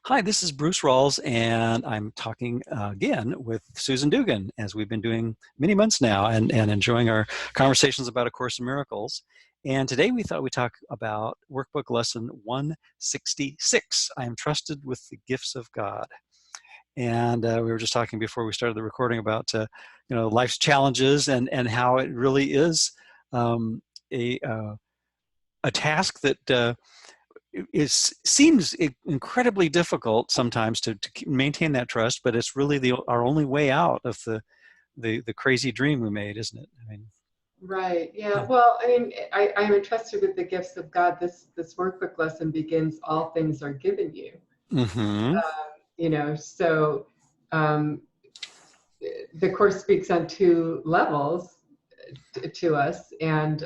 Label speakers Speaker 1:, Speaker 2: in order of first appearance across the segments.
Speaker 1: Hi, this is Bruce Rawles, and I'm talking again with Susan Dugan, as we've been doing many months now and enjoying our conversations about A Course in Miracles. And today we thought we'd talk about Workbook Lesson 166, I am trusted with the gifts of God. And we were just talking before we started the recording about life's challenges and how it really is a, uh, a task that seems incredibly difficult sometimes to maintain that trust, but it's really our only way out of the crazy dream we made, isn't it? I mean,
Speaker 2: Right. Yeah. Well, I mean, I'm entrusted with the gifts of God. This workbook lesson begins, all things are given you.
Speaker 1: mm-hmm.
Speaker 2: So um, the Course speaks on two levels to us. And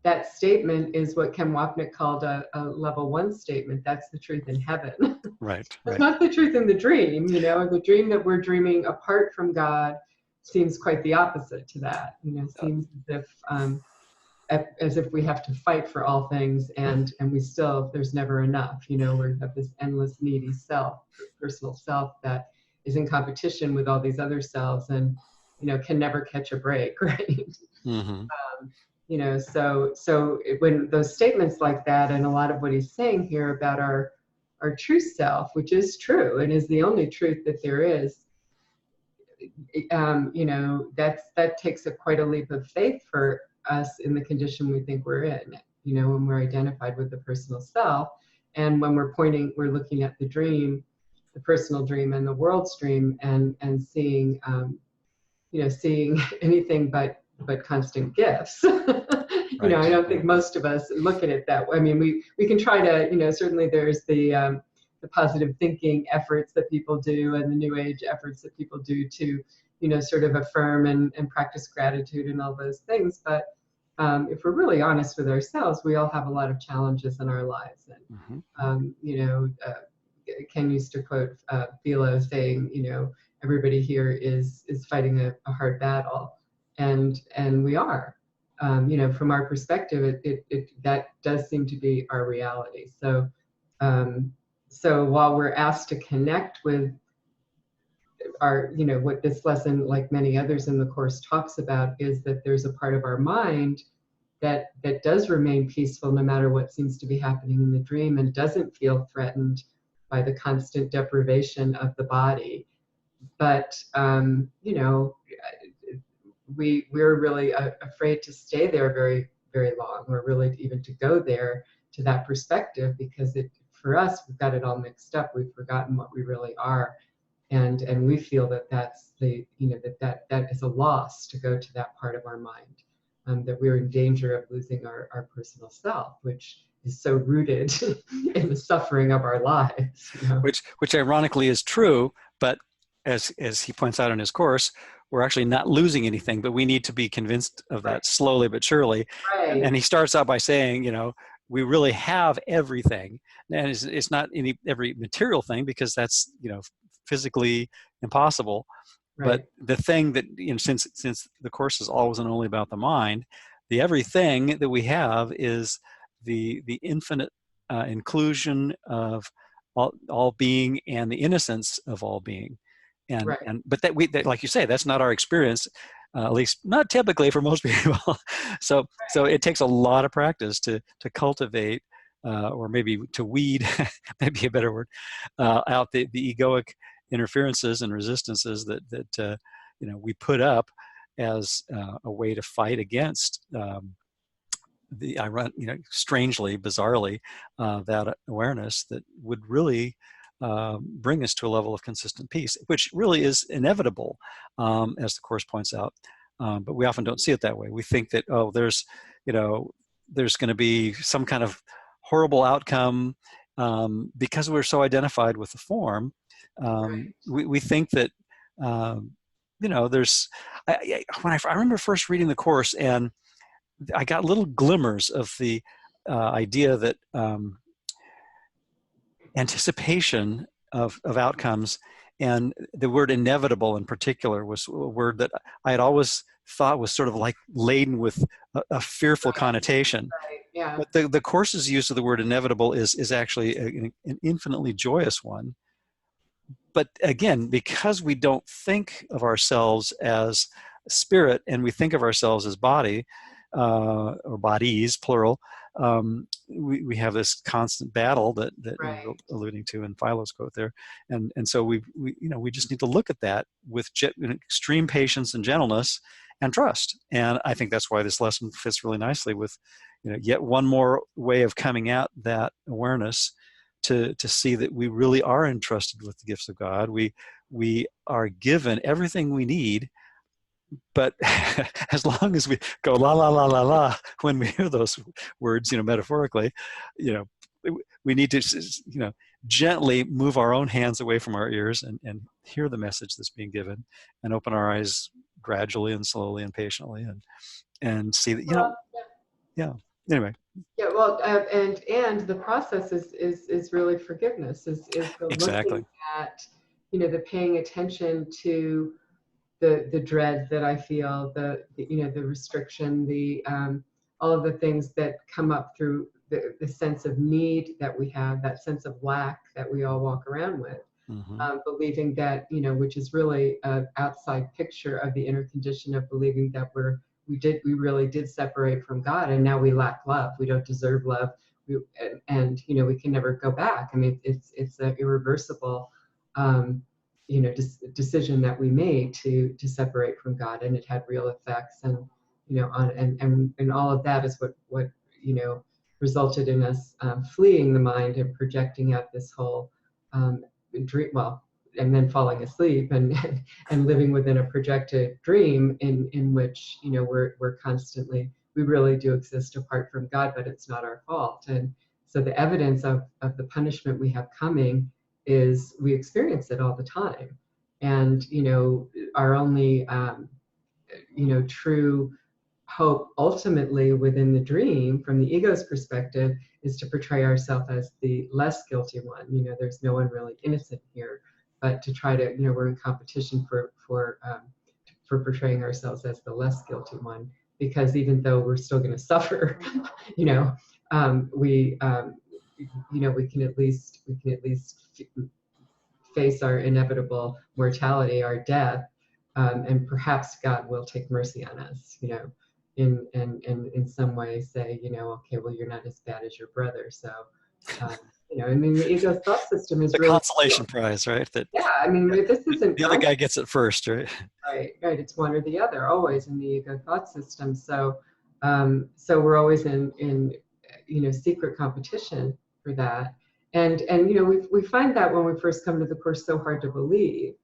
Speaker 2: that statement is what Ken Wapnick called a level one statement. That's the truth in heaven.
Speaker 1: Right.
Speaker 2: It's not the truth in the dream. The dream that we're dreaming apart from God seems quite the opposite to that. Seems as if we have to fight for all things, and we still, there's never enough. We have this endless needy self, personal self, that is in competition with all these other selves, and can never catch a break, right?
Speaker 1: Mm-hmm.
Speaker 2: So when those statements like that, and a lot of what he's saying here about our true self, which is true and is the only truth that there is, that takes quite a leap of faith for us in the condition we think we're in, when we're identified with the personal self. And when we're looking at the dream, the personal dream and the world's dream, and seeing, seeing anything but constant gifts.
Speaker 1: Right.
Speaker 2: I don't think most of us look at it that way. I mean, we can try to, certainly there's the positive thinking efforts that people do, and the new age efforts that people do to, sort of affirm and practice gratitude and all those things. But if we're really honest with ourselves, we all have a lot of challenges in our lives. And, Ken used to quote Philo saying, everybody here is fighting a hard battle. And we are, from our perspective, that does seem to be our reality. So, so while we're asked to connect with our, what this lesson, like many others in the Course, talks about, is that there's a part of our mind that does remain peaceful no matter what seems to be happening in the dream, and doesn't feel threatened by the constant deprivation of the body. But, we're really afraid to stay there very, very long, or really even to go there to that perspective, because for us, we've got it all mixed up. We've forgotten what we really are. And we feel that that's that is a loss to go to that part of our mind, that we're in danger of losing our personal self, which is so rooted in the suffering of our lives.
Speaker 1: Which ironically is true, but as he points out in his course, we're actually not losing anything, but we need to be convinced of that
Speaker 2: Right.
Speaker 1: slowly but surely.
Speaker 2: Right.
Speaker 1: And he starts out by saying, we really have everything, and it's not every material thing, because that's physically impossible.
Speaker 2: Right.
Speaker 1: But the thing that, since the Course is always and only about the mind, the everything that we have is the infinite inclusion of all being, and the innocence of all being.
Speaker 2: Right.
Speaker 1: But that, like you say, that's not our experience, at least not typically for most people. So it takes a lot of practice to cultivate, or maybe to weed, maybe a better word, out the egoic interferences and resistances that we put up as a way to fight against the strangely, bizarrely, that awareness that would really bring us to a level of consistent peace, which really is inevitable, as the Course points out. But we often don't see it that way. We think that, there's going to be some kind of horrible outcome, because we're so identified with the form. We think that, there's, I remember first reading the Course, and I got little glimmers of the idea that anticipation of outcomes, and the word inevitable in particular was a word that I had always thought was sort of like laden with a fearful connotation.
Speaker 2: Right. Yeah.
Speaker 1: But the Course's use of the word inevitable is actually an infinitely joyous one, But again, because we don't think of ourselves as spirit and we think of ourselves as body, or bodies, plural, we have this constant battle that you were
Speaker 2: Right.
Speaker 1: alluding to in Philo's quote there. And so we just need to look at that with extreme patience and gentleness and trust. And I think that's why this lesson fits really nicely with, yet one more way of coming at that awareness to see that we really are entrusted with the gifts of God. We are given everything we need, but as long as we go la la la la la when we hear those words, metaphorically, you know, we need to, gently move our own hands away from our ears and hear the message that's being given, and open our eyes gradually and slowly and patiently, and see that,
Speaker 2: Well,
Speaker 1: yeah. Anyway.
Speaker 2: yeah, well, and the process is really forgiveness, is the looking
Speaker 1: Exactly.
Speaker 2: at, the paying attention to the dread that I feel, the restriction, all of the things that come up through the sense of need that we have, that sense of lack that we all walk around with,
Speaker 1: Mm-hmm.
Speaker 2: believing that, which is really an outside picture of the inner condition of believing that we really did separate from God, and now we lack love. We don't deserve love. And we can never go back. I mean, it's an irreversible, decision that we made to separate from God, and it had real effects, and and all of that is what resulted in us fleeing the mind and projecting out this whole dream. Well, and then falling asleep and and living within a projected dream in which we're constantly, we really do exist apart from God, but it's not our fault. And so the evidence of the punishment we have coming is we experience it all the time. And our only true hope ultimately within the dream from the ego's perspective is to portray ourselves as the less guilty one. There's no one really innocent here, but to try to, we're in competition for portraying ourselves as the less guilty one, because even though we're still going to suffer, we we can at least face our inevitable mortality, our death, and perhaps God will take mercy on us, in some way say, okay, well, you're not as bad as your brother. So, I mean, the ego's thought system is
Speaker 1: The
Speaker 2: really
Speaker 1: consolation prize, right? That,
Speaker 2: yeah. I mean,
Speaker 1: yeah,
Speaker 2: this isn't
Speaker 1: the other guy gets it first, right?
Speaker 2: right. It's one or the other, always in the ego thought system. So, so we're always in secret competition for that. And we find that when we first come to the course so hard to believe.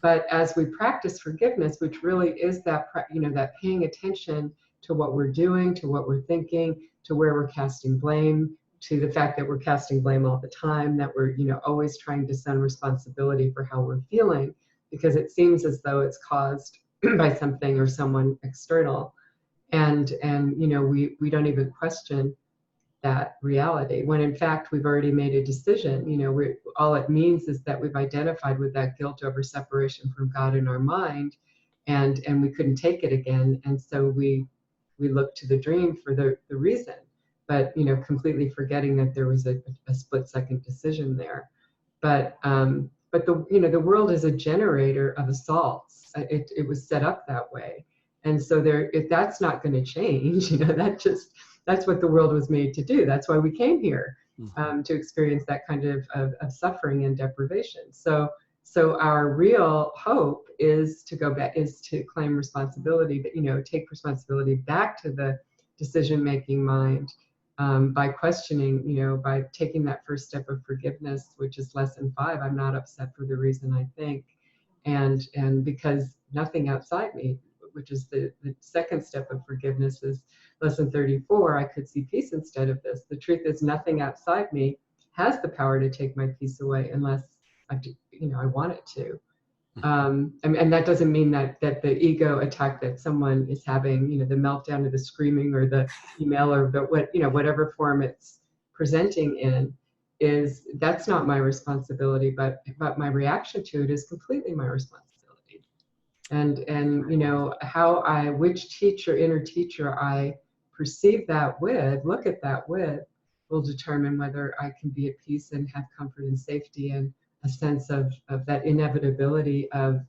Speaker 2: But as we practice forgiveness, which really is that that paying attention to what we're doing, to what we're thinking, to where we're casting blame, to the fact that we're casting blame all the time, that we're always trying to send responsibility for how we're feeling, because it seems as though it's caused by something or someone external, and we don't even question that reality, when in fact we've already made a decision. All it means is that we've identified with that guilt over separation from God in our mind, and we couldn't take it again, and so we look to the dream for the reason, but completely forgetting that there was a split-second decision there. But the world is a generator of assaults. It was set up that way, and so if that's not going to change, that's what the world was made to do. That's why we came here, to experience that kind of suffering and deprivation. So our real hope is to go back, is to claim responsibility, but take responsibility back to the decision-making mind, by questioning, by taking that first step of forgiveness, which is lesson 5. I'm not upset for the reason I think, and because nothing outside me, which is the second step of forgiveness, is lesson 34. I could see peace instead of this. The truth is, nothing outside me has the power to take my peace away unless I want it to. And that doesn't mean that the ego attack that someone is having, the meltdown or the screaming or the email or whatever form it's presenting in, that's not my responsibility, but my reaction to it is completely my responsibility. And which inner teacher I perceive that with, look at that with, will determine whether I can be at peace and have comfort and safety and a sense of that inevitability of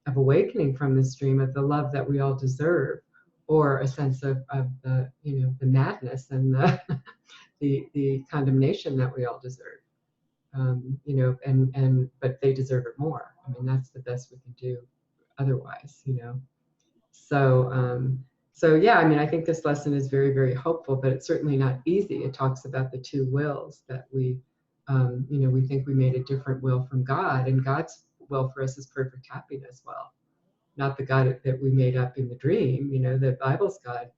Speaker 2: awakening from this dream, of the love that we all deserve, or a sense of the, you know, the madness and the the condemnation that we all deserve. You know, but they deserve it more. I mean, that's the best we can do otherwise, you know. So yeah, I mean, I think this lesson is very, very hopeful, but it's certainly not easy. It talks about the two wills that we, you know, we think we made a different will from God, and God's will for us is perfect happiness. Well, not the God that we made up in the dream. You know, the Bible's God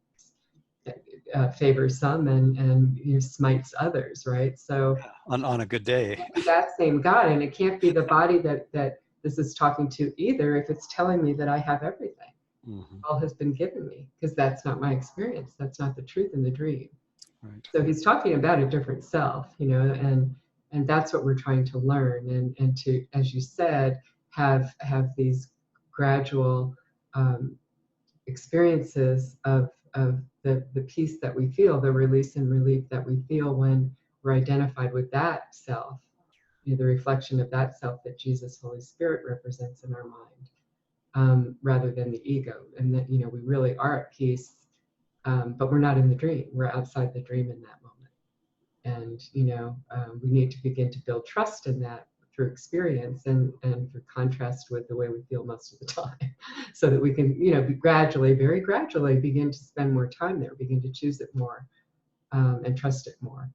Speaker 2: favors some and you know, smites others, right? So
Speaker 1: On a good day.
Speaker 2: that same God, and it can't be the body that this is talking to either if it's telling me that I have everything.
Speaker 1: Mm-hmm.
Speaker 2: All has been given me, because that's not my experience. That's not the truth in the dream.
Speaker 1: Right.
Speaker 2: So he's talking about a different self, you know, and that's what we're trying to learn, and to, as you said, have these gradual experiences of the peace that we feel, the release and relief that we feel when we're identified with that self, you know, the reflection of that self that Jesus, Holy Spirit, represents in our mind, rather than the ego. And that, you know, we really are at peace, but we're not in the dream. We're outside the dream in that moment. And, you know, we need to begin to build trust in that through experience and through contrast with the way we feel most of the time, so that we can, you know, gradually, very gradually begin to spend more time there, begin to choose it more, and trust it more,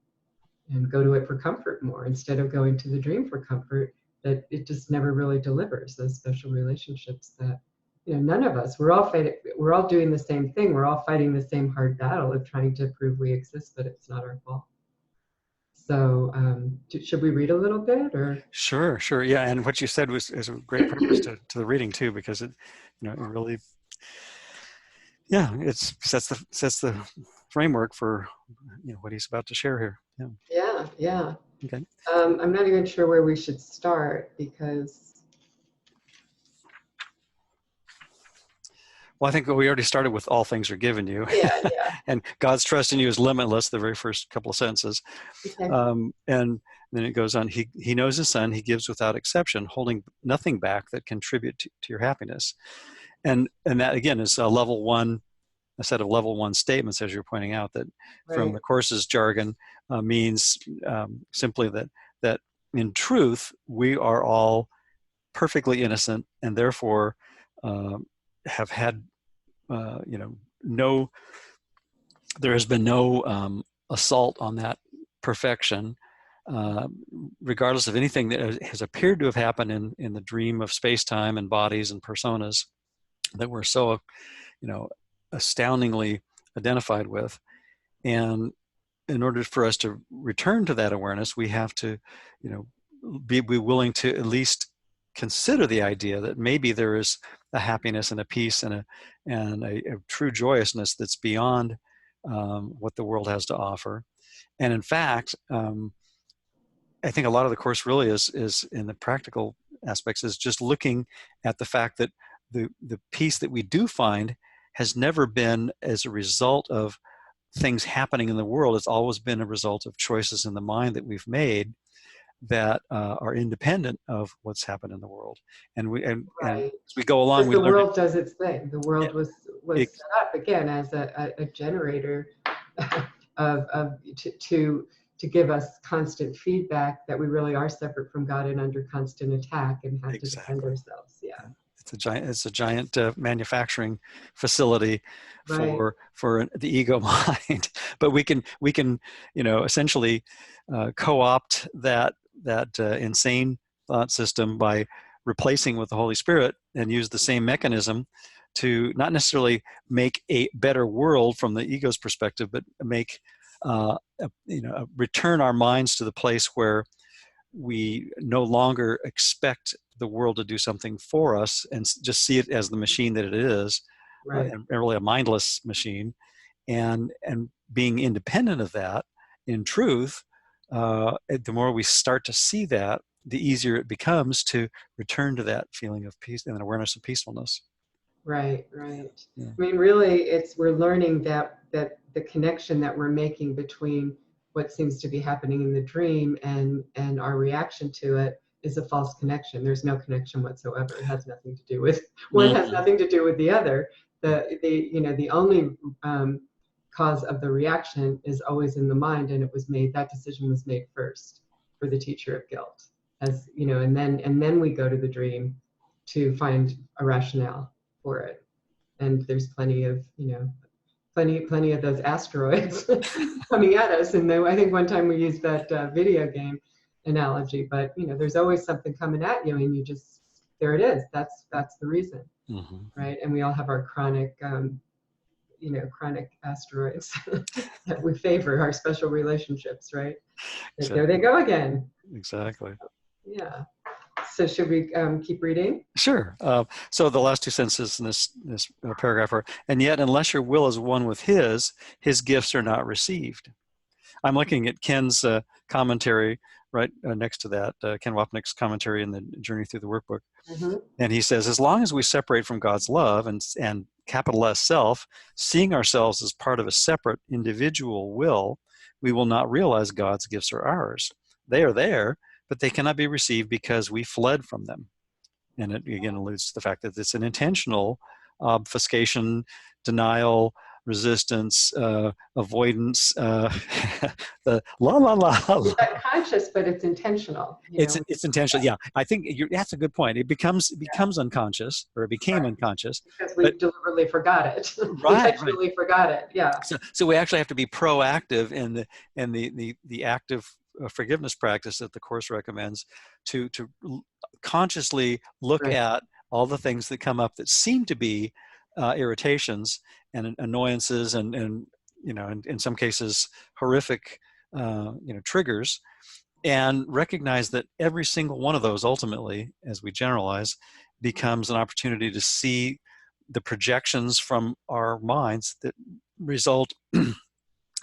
Speaker 2: and go to it for comfort more, instead of going to the dream for comfort that it just never really delivers, those special relationships that, you know, none of us, we're all doing the same thing. We're all fighting the same hard battle of trying to prove we exist, but it's not our fault. So should we read a little bit, or?
Speaker 1: Sure. Yeah, and what you said is a great purpose to the reading too, because it, you know, it really, yeah, it sets the framework for, you know, what he's about to share here.
Speaker 2: Yeah.
Speaker 1: Okay.
Speaker 2: I'm not even sure where we should start, because.
Speaker 1: Well, I think we already started with all things are given you.
Speaker 2: Yeah.
Speaker 1: And God's trust in you is limitless, the very first couple of sentences.
Speaker 2: Okay.
Speaker 1: And then it goes on, he knows his son, he gives without exception, holding nothing back that contribute to your happiness. And that, again, is a set of level one statements, as you're pointing out, that from the Course's jargon means simply that in truth, we are all perfectly innocent, and therefore have had, you know, there has been no assault on that perfection, regardless of anything that has appeared to have happened in the dream of space-time and bodies and personas that we're so, you know, astoundingly identified with. And in order for us to return to that awareness, we have to, you know, be willing to at least consider the idea that maybe there is a happiness and a peace and a true joyousness that's beyond what the world has to offer. And in fact, I think a lot of the Course really is in the practical aspects, is just looking at the fact that the peace that we do find has never been as a result of things happening in the world. It's always been a result of choices in the mind that we've made that are independent of what's happened in the world. And as we go along,
Speaker 2: because the world does its thing. The world was set up again as a generator to give us constant feedback that we really are separate from God and under constant attack and have to defend ourselves. Yeah.
Speaker 1: It's a giant manufacturing facility for the ego mind. But we can you know, essentially co-opt that insane thought system by replacing with the Holy Spirit, and use the same mechanism to not necessarily make a better world from the ego's perspective, but make return our minds to the place where we no longer expect the world to do something for us, and just see it as the machine that it is, and really a mindless machine, and being independent of that in truth. The more we start to see that, the easier it becomes to return to that feeling of peace and awareness of peacefulness.
Speaker 2: Right.
Speaker 1: Yeah.
Speaker 2: I mean, really, we're learning that the connection that we're making between what seems to be happening in the dream and our reaction to it, is a false connection. There's no connection whatsoever. It has nothing to do with one has
Speaker 1: Mm-hmm.
Speaker 2: nothing to do with the other. The only cause of the reaction is always in the mind, and that decision was made first for the teacher of guilt, as and then we go to the dream to find a rationale for it. And there's plenty of those asteroids coming at us. And I think one time we used that video game analogy, but there's always something coming at you, and there it is. That's the reason,
Speaker 1: Mm-hmm.
Speaker 2: right? And we all have our chronic asteroids that we favor, our special relationships, right?
Speaker 1: Exactly.
Speaker 2: There they go again.
Speaker 1: Exactly.
Speaker 2: Yeah. So should we keep reading?
Speaker 1: Sure. So the last two sentences in this paragraph are, and yet unless your will is one with his gifts are not received. I'm looking at Ken's commentary right next to that, Ken Wapnick's commentary in the Journey Through the Workbook.
Speaker 2: Mm-hmm.
Speaker 1: And he says, as long as we separate from God's love and capital S self, seeing ourselves as part of a separate individual will, we will not realize God's gifts are ours. They are there, but they cannot be received because we fled from them. And it again alludes to the fact that it's an intentional obfuscation, denial, resistance, avoidance, the la la la.
Speaker 2: It's unconscious, but it's intentional.
Speaker 1: It's intentional. Yeah, I think that's a good point. It becomes unconscious, or it became unconscious
Speaker 2: because we deliberately forgot it.
Speaker 1: Right,
Speaker 2: Intentionally forgot it. Yeah.
Speaker 1: So we actually have to be proactive in the active forgiveness practice that the Course recommends to consciously look at all the things that come up that seem to be irritations and annoyances and in some cases horrific triggers, and recognize that every single one of those ultimately, as we generalize, becomes an opportunity to see the projections from our minds that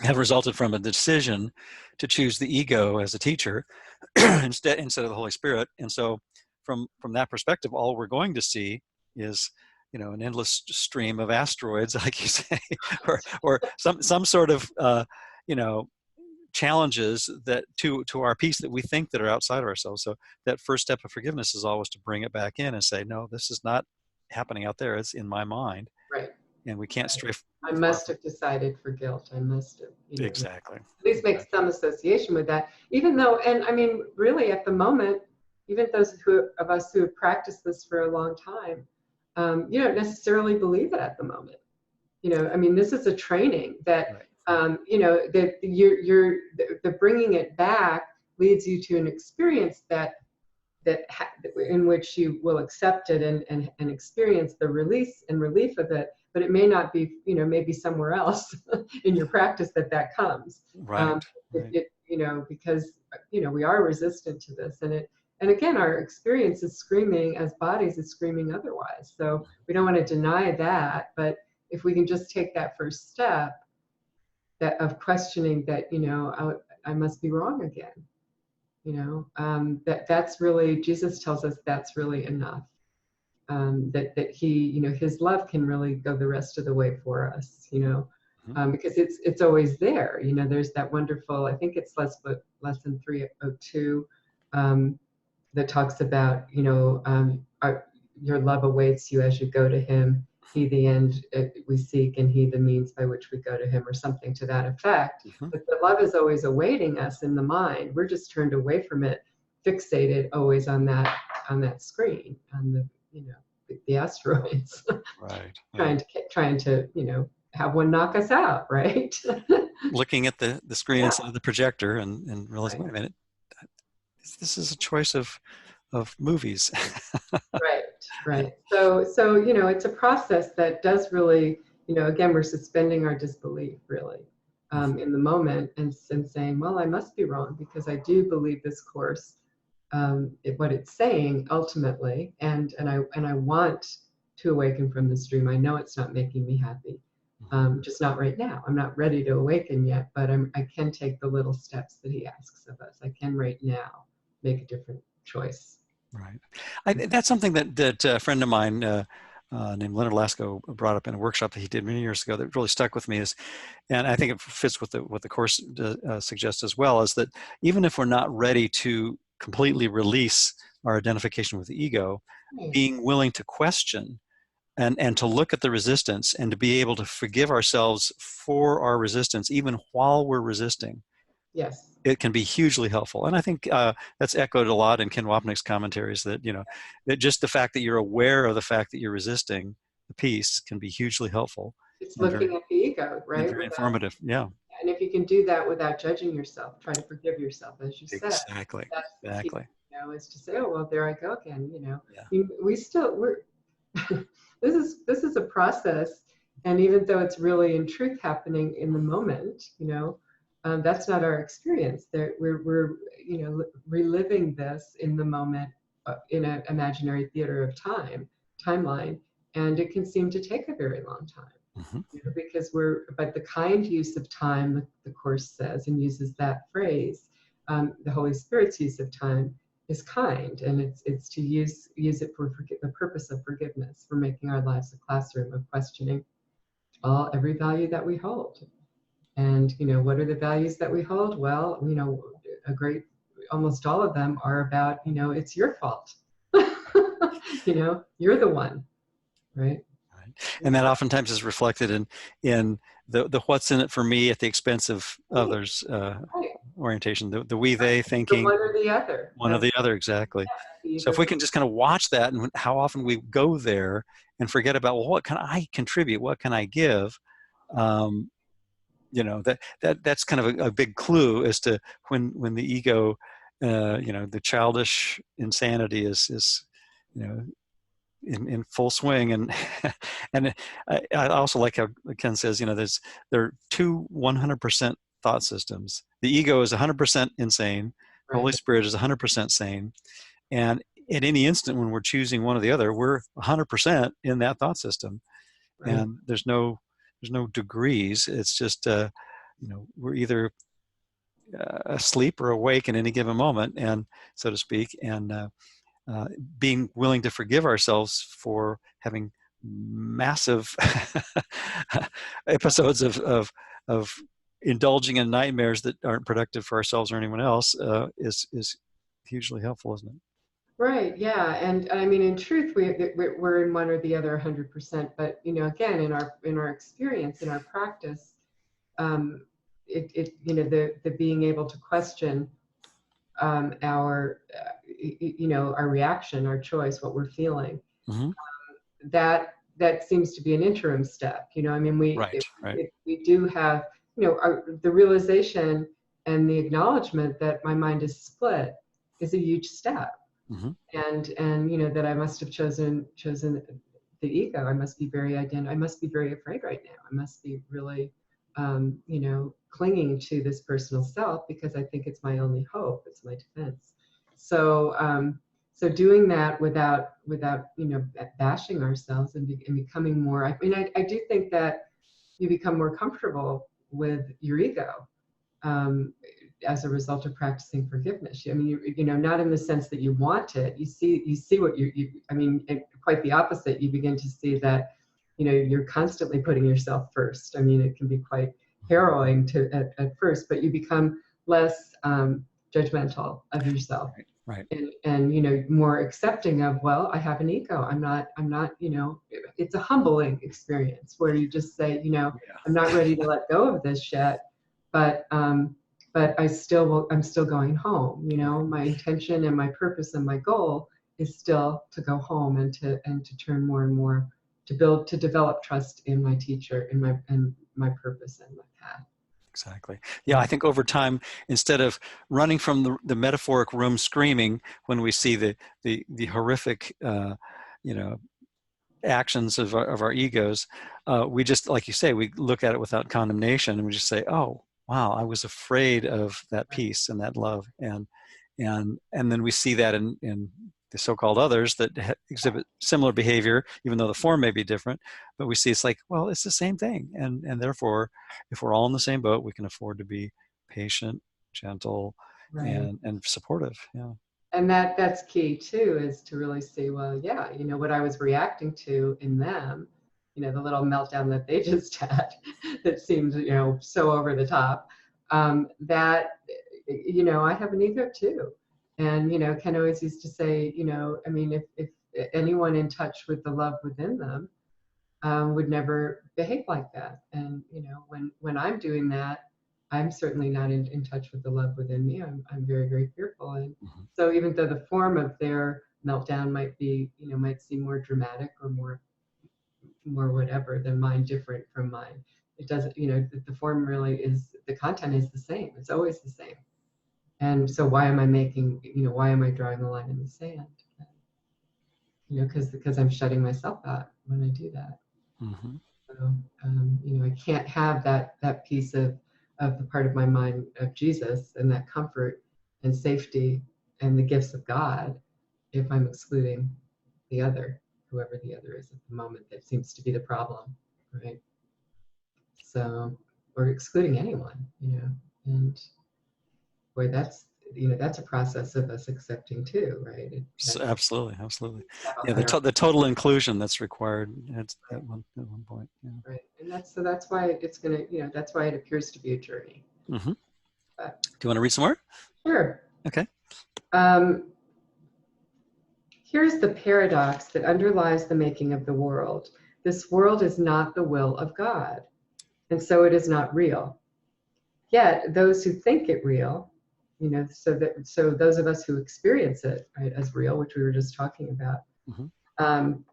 Speaker 1: have resulted from a decision to choose the ego as a teacher instead of the Holy Spirit. And so from that perspective, all we're going to see is an endless stream of asteroids, like you say, or some sort of challenges that to our peace that we think that are outside of ourselves. So that first step of forgiveness is always to bring it back in and say, no, this is not happening out there. It's in my mind.
Speaker 2: Right.
Speaker 1: And we can't stray.
Speaker 2: I must have decided for guilt. I must have.
Speaker 1: Exactly.
Speaker 2: At least make some association with that. Even though, and I mean, really at the moment, even those of us who have practiced this for a long time, you don't necessarily believe it at the moment. I mean, this is a training that, that the bringing it back leads you to an experience that in which you will accept it and experience the release and relief of it. But it may not be, maybe somewhere else in your practice that comes.
Speaker 1: Right.
Speaker 2: Because, we are resistant to this. And again, our experience is screaming, as bodies is screaming otherwise. So we don't want to deny that. But if we can just take that first step of questioning that, I must be wrong again. That's really, Jesus tells us that's really enough. That he, his love can really go the rest of the way for us, because it's always there. There's that wonderful, I think it's lesson 302, that talks about, your love awaits you as you go to him. He the end we seek, and he the means by which we go to him, or something to that effect. But the love is always awaiting us in the mind. We're just turned away from it, fixated always on that screen, on the asteroids.
Speaker 1: Right.
Speaker 2: trying to have one knock us out, right?
Speaker 1: Looking at the screen inside of the projector and realizing, wait a minute, this is a choice of movies.
Speaker 2: Right. So it's a process that does really, again, we're suspending our disbelief really in the moment and saying, well, I must be wrong because I do believe this Course, what it's saying ultimately, and I want to awaken from this dream. I know it's not making me happy, just not right now. I'm not ready to awaken yet, but I can take the little steps that he asks of us. I can right now make a different choice.
Speaker 1: Right. That's something that a friend of mine named Leonard Lasko brought up in a workshop that he did many years ago that really stuck with me and I think it fits with what the Course suggests as well, is that even if we're not ready to completely release our identification with the ego,
Speaker 2: Right.
Speaker 1: being willing to question and to look at the resistance and to be able to forgive ourselves for our resistance, even while we're resisting,
Speaker 2: Yes.
Speaker 1: it can be hugely helpful. And I think that's echoed a lot in Ken Wapnick's commentaries, that, that just the fact that you're aware of the fact that you're resisting the piece can be hugely helpful
Speaker 2: It's
Speaker 1: and very,
Speaker 2: looking at the ego,
Speaker 1: and
Speaker 2: right?
Speaker 1: very informative. Yeah,
Speaker 2: And if you can do that without judging yourself, try to forgive yourself, as you said,
Speaker 1: exactly.
Speaker 2: that's the key,
Speaker 1: Exactly.
Speaker 2: is to say, oh, well, there I go again,
Speaker 1: Yeah.
Speaker 2: we're, this is a process. And even though it's really in truth happening in the moment, that's not our experience. We're reliving this in the moment, in an imaginary theater of timeline, and it can seem to take a very long time.
Speaker 1: Mm-hmm.
Speaker 2: Because but the kind use of time, the Course says, and uses that phrase, the Holy Spirit's use of time is kind, and it's to use it for the purpose of forgiveness, for making our lives a classroom of questioning every value that we hold. And what are the values that we hold? Well, almost all of them are about, it's your fault. You're the one, right?
Speaker 1: And that oftentimes is reflected in the what's in it for me at the expense of others
Speaker 2: Right.
Speaker 1: orientation, the we they
Speaker 2: The
Speaker 1: thinking,
Speaker 2: one or the other.
Speaker 1: one or the other, exactly. So if we can just kind of watch that, and how often we go there and forget about, well, what can I contribute? What can I give? That's kind of a big clue as to when the ego, the childish insanity is in full swing. And and I also like how Ken says, there are two 100% thought systems. The ego is 100% insane.
Speaker 2: Right.
Speaker 1: Holy Spirit is 100% sane. And at any instant when we're choosing one or the other, we're 100% in that thought system.
Speaker 2: Right.
Speaker 1: And there's no degrees. It's just we're either asleep or awake in any given moment, and so to speak, and being willing to forgive ourselves for having massive episodes of indulging in nightmares that aren't productive for ourselves or anyone else is hugely helpful, isn't it?
Speaker 2: Right. Yeah. And I mean, in truth, we're in one or the other 100%. But again, in our experience, in our practice, the being able to question our our reaction, our choice, what we're feeling,
Speaker 1: Mm-hmm.
Speaker 2: that seems to be an interim step. I mean,
Speaker 1: Right.
Speaker 2: we do have the realization and the acknowledgement that my mind is split is a huge step.
Speaker 1: Mm-hmm.
Speaker 2: And that I must have chosen the ego. I must be very afraid right now. I must be really clinging to this personal self because I think it's my only hope, it's my defense. So doing that without bashing ourselves and becoming more, I do think that you become more comfortable with your ego as a result of practicing forgiveness. I mean, not in the sense that you want it. You see what quite the opposite. You begin to see that, you're constantly putting yourself first. I mean, it can be quite harrowing at first, but you become less judgmental of yourself.
Speaker 1: Right.
Speaker 2: And more accepting of, well, I have an ego. I'm not, it's a humbling experience where you just say, I'm not ready to let go of this yet, but I'm still going home. My intention and my purpose and my goal is still to go home and to turn more and more to develop trust in my teacher, in my purpose and my path.
Speaker 1: Exactly. Yeah, I think over time, instead of running from the metaphoric room screaming when we see the horrific, actions of our egos, we just, like you say, we look at it without condemnation, and we just say, "Oh, wow, I was afraid of that peace and that love," and then we see that in the so-called others that exhibit similar behavior, even though the form may be different. But we see it's like, well, it's the same thing, and therefore, if we're all in the same boat, we can afford to be patient, gentle,
Speaker 2: Right.
Speaker 1: and supportive. Yeah.
Speaker 2: And that's key too, is to really see, well, yeah, what I was reacting to in them, the little meltdown that they just had that seemed, so over the top, that, I have an ego too. And, Ken always used to say, I mean, if anyone in touch with the love within them would never behave like that. And, when I'm doing that, I'm certainly not in touch with the love within me. I'm very, very fearful. And
Speaker 1: Mhm.
Speaker 2: so even though the form of their meltdown might be, might seem more dramatic or more whatever than mine, different from mine, it doesn't, the form really is, the content is the same. It's always the same. And so why am I why am I drawing the line in the sand? Because I'm shutting myself out when I do that.
Speaker 1: Mm-hmm.
Speaker 2: So, I can't have that piece of the part of my mind of Jesus and that comfort and safety and the gifts of God if I'm excluding the other, whoever the other is at the moment that seems to be the problem, right? So, or excluding anyone, and boy, that's a process of us accepting too, right?
Speaker 1: Absolutely, absolutely.
Speaker 2: Have a
Speaker 1: Yeah,
Speaker 2: hierarchy,
Speaker 1: the total inclusion that's required at one point. Yeah.
Speaker 2: right? And that's why it's gonna, that's why it appears to be a journey.
Speaker 1: Mm-hmm.
Speaker 2: But
Speaker 1: Do you want to read some more?
Speaker 2: sure.
Speaker 1: Okay.
Speaker 2: Um, Here's the paradox that underlies the making of the world. This world is not the will of God, and so it is not real. Yet those who think it real, so those of us who experience it, right, as real, which we were just talking about,
Speaker 1: Mm-hmm.
Speaker 2: um,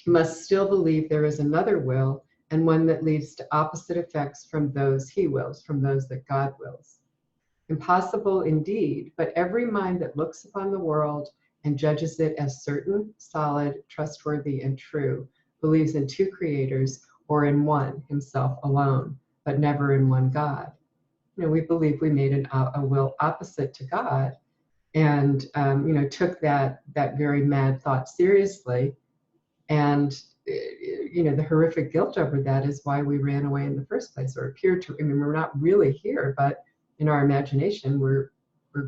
Speaker 2: must still believe there is another will, and one that leads to opposite effects from those he wills, from those that God wills. Impossible indeed, but every mind that looks upon the world and judges it as certain, solid, trustworthy, and true believes in two creators or in one, himself alone, but never in one God. We believe we made a will opposite to God, and took that very mad thought seriously. And the horrific guilt over that is why we ran away in the first place, or appeared to. I mean, we're not really here, but in our imagination, we're